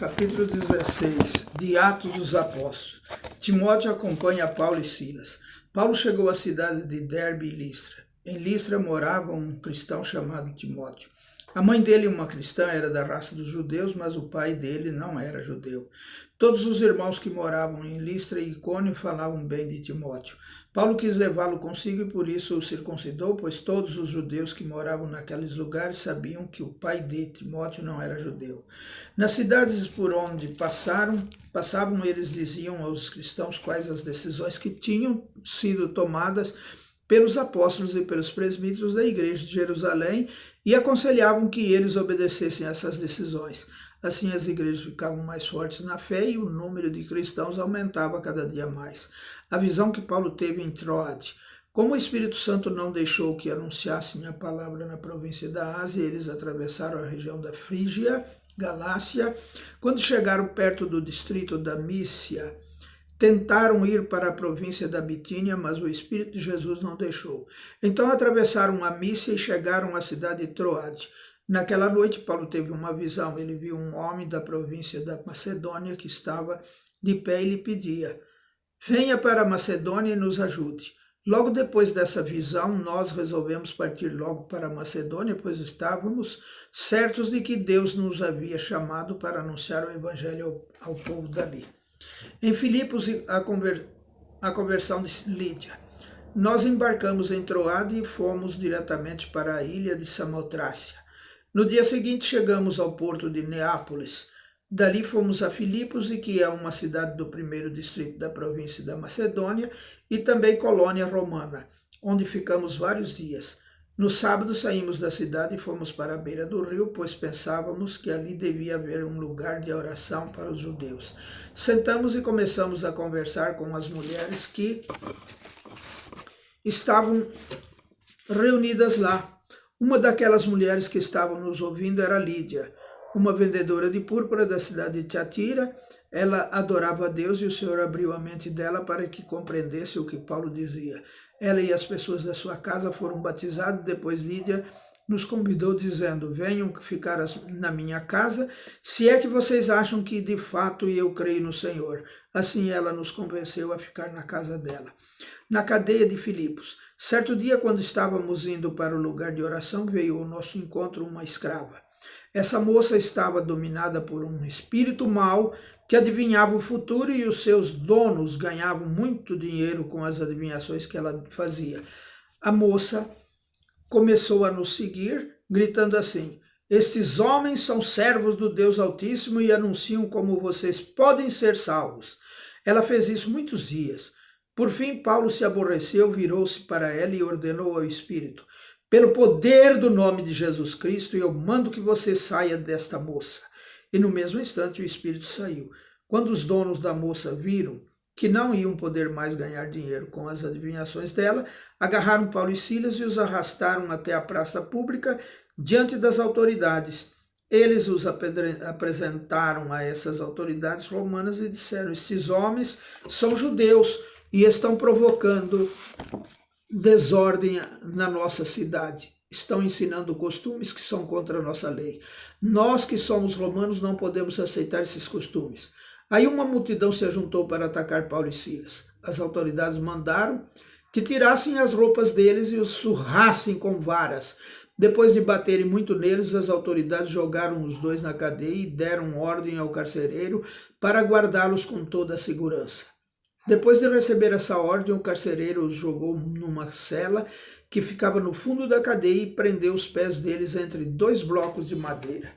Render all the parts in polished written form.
Capítulo 16 de Atos dos Apóstolos. Timóteo acompanha Paulo e Silas. Paulo chegou à cidade de Derbe e Listra. Em Listra morava um cristão chamado Timóteo. A mãe dele, uma cristã, era da raça dos judeus, mas o pai dele não era judeu. Todos os irmãos que moravam em Listra e Icônio falavam bem de Timóteo. Paulo quis levá-lo consigo e por isso o circuncidou, pois todos os judeus que moravam naqueles lugares sabiam que o pai de Timóteo não era judeu. Nas cidades por onde passavam, eles diziam aos cristãos quais as decisões que tinham sido tomadas pelos apóstolos e pelos presbíteros da igreja de Jerusalém e aconselhavam que eles obedecessem a essas decisões. Assim as igrejas ficavam mais fortes na fé e o número de cristãos aumentava cada dia mais. A visão que Paulo teve em Troade. Como o Espírito Santo não deixou que anunciassem a palavra na província da Ásia, eles atravessaram a região da Frígia, Galácia. Quando chegaram perto do distrito da Mísia, tentaram ir para a província da Bitínia, mas o Espírito de Jesus não deixou. Então atravessaram a Mísia e chegaram à cidade de Troade. Naquela noite, Paulo teve uma visão. Ele viu um homem da província da Macedônia que estava de pé e lhe pedia: venha para a Macedônia e nos ajude. Logo depois dessa visão, nós resolvemos partir logo para a Macedônia, pois estávamos certos de que Deus nos havia chamado para anunciar o evangelho ao povo dali. Em Filipos, a conversão de Lídia. Nós embarcamos em Troade e fomos diretamente para a ilha de Samotrácia. No dia seguinte chegamos ao porto de Neápolis. Dali fomos a Filipos, que é uma cidade do primeiro distrito da província da Macedônia, e também colônia romana, onde ficamos vários dias. No sábado saímos da cidade e fomos para a beira do rio, pois pensávamos que ali devia haver um lugar de oração para os judeus. Sentamos e começamos a conversar com as mulheres que estavam reunidas lá. Uma daquelas mulheres que estavam nos ouvindo era Lídia, uma vendedora de púrpura da cidade de Tiatira. Ela adorava a Deus e o Senhor abriu a mente dela para que compreendesse o que Paulo dizia. Ela e as pessoas da sua casa foram batizadas. Depois Lídia nos convidou dizendo: venham ficar na minha casa, se é que vocês acham que de fato eu creio no Senhor. Assim ela nos convenceu a ficar na casa dela. Na cadeia de Filipos. Certo dia, quando estávamos indo para o lugar de oração, veio ao nosso encontro uma escrava. Essa moça estava dominada por um espírito mau que adivinhava o futuro e os seus donos ganhavam muito dinheiro com as adivinhações que ela fazia. A moça começou a nos seguir, gritando assim: estes homens são servos do Deus Altíssimo e anunciam como vocês podem ser salvos. Ela fez isso muitos dias. Por fim, Paulo se aborreceu, virou-se para ela e ordenou ao espírito: pelo poder do nome de Jesus Cristo, eu mando que você saia desta moça. E no mesmo instante o espírito saiu. Quando os donos da moça viram que não iam poder mais ganhar dinheiro com as adivinhações dela, agarraram Paulo e Silas e os arrastaram até a praça pública diante das autoridades. Eles os apresentaram a essas autoridades romanas e disseram: estes homens são judeus e estão provocando desordem na nossa cidade. Estão ensinando costumes que são contra a nossa lei. Nós que somos romanos não podemos aceitar esses costumes. Aí uma multidão se ajuntou para atacar Paulo e Silas. As autoridades mandaram que tirassem as roupas deles e os surrassem com varas. Depois de baterem muito neles, as autoridades jogaram os dois na cadeia e deram ordem ao carcereiro para guardá-los com toda a segurança. Depois de receber essa ordem, o carcereiro os jogou numa cela que ficava no fundo da cadeia e prendeu os pés deles entre dois blocos de madeira.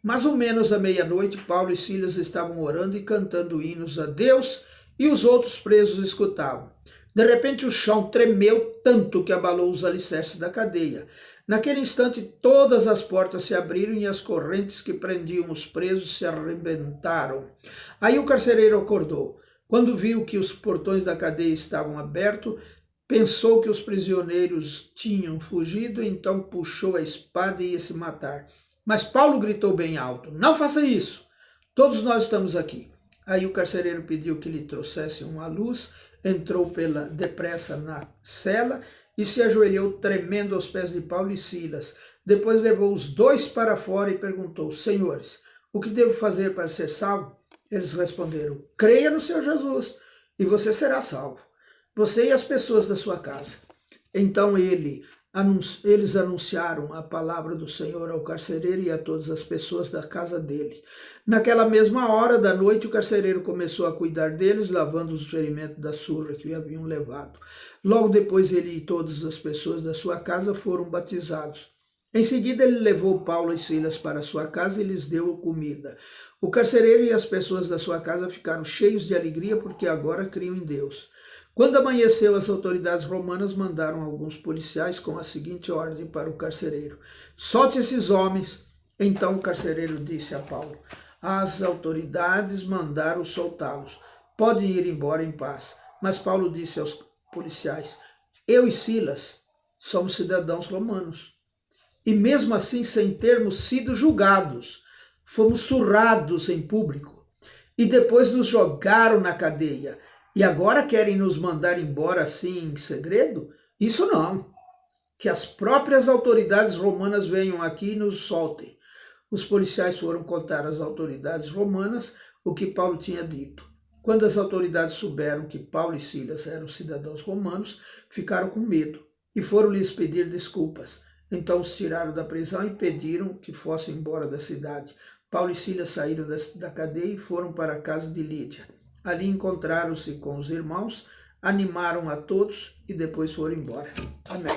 Mais ou menos à meia-noite, Paulo e Silas estavam orando e cantando hinos a Deus e os outros presos escutavam. De repente o chão tremeu tanto que abalou os alicerces da cadeia. Naquele instante todas as portas se abriram e as correntes que prendiam os presos se arrebentaram. Aí o carcereiro acordou. Quando viu que os portões da cadeia estavam abertos, pensou que os prisioneiros tinham fugido, então puxou a espada e ia se matar. Mas Paulo gritou bem alto: não faça isso! Todos nós estamos aqui. Aí o carcereiro pediu que lhe trouxessem uma luz, entrou depressa na cela e se ajoelhou tremendo aos pés de Paulo e Silas. Depois levou os dois para fora e perguntou: senhores, o que devo fazer para ser salvo? Eles responderam, creia no Senhor Jesus e você será salvo, você e as pessoas da sua casa. Então eles anunciaram a palavra do Senhor ao carcereiro e a todas as pessoas da casa dele. Naquela mesma hora da noite, o carcereiro começou a cuidar deles, lavando os ferimentos da surra que haviam levado. Logo depois, ele e todas as pessoas da sua casa foram batizados. Em seguida, ele levou Paulo e Silas para sua casa e lhes deu comida. O carcereiro e as pessoas da sua casa ficaram cheios de alegria porque agora criam em Deus. Quando amanheceu, as autoridades romanas mandaram alguns policiais com a seguinte ordem para o carcereiro: solte esses homens. Então o carcereiro disse a Paulo: as autoridades mandaram soltá-los. Podem ir embora em paz. Mas Paulo disse aos policiais: eu e Silas somos cidadãos romanos. E mesmo assim, sem termos sido julgados, fomos surrados em público. E depois nos jogaram na cadeia. E agora querem nos mandar embora assim em segredo? Isso não. Que as próprias autoridades romanas venham aqui e nos soltem. Os policiais foram contar às autoridades romanas o que Paulo tinha dito. Quando as autoridades souberam que Paulo e Silas eram cidadãos romanos, ficaram com medo e foram lhes pedir desculpas. Então os tiraram da prisão e pediram que fossem embora da cidade. Paulo e Silas saíram da cadeia e foram para a casa de Lídia. Ali encontraram-se com os irmãos, animaram a todos e depois foram embora. Amém.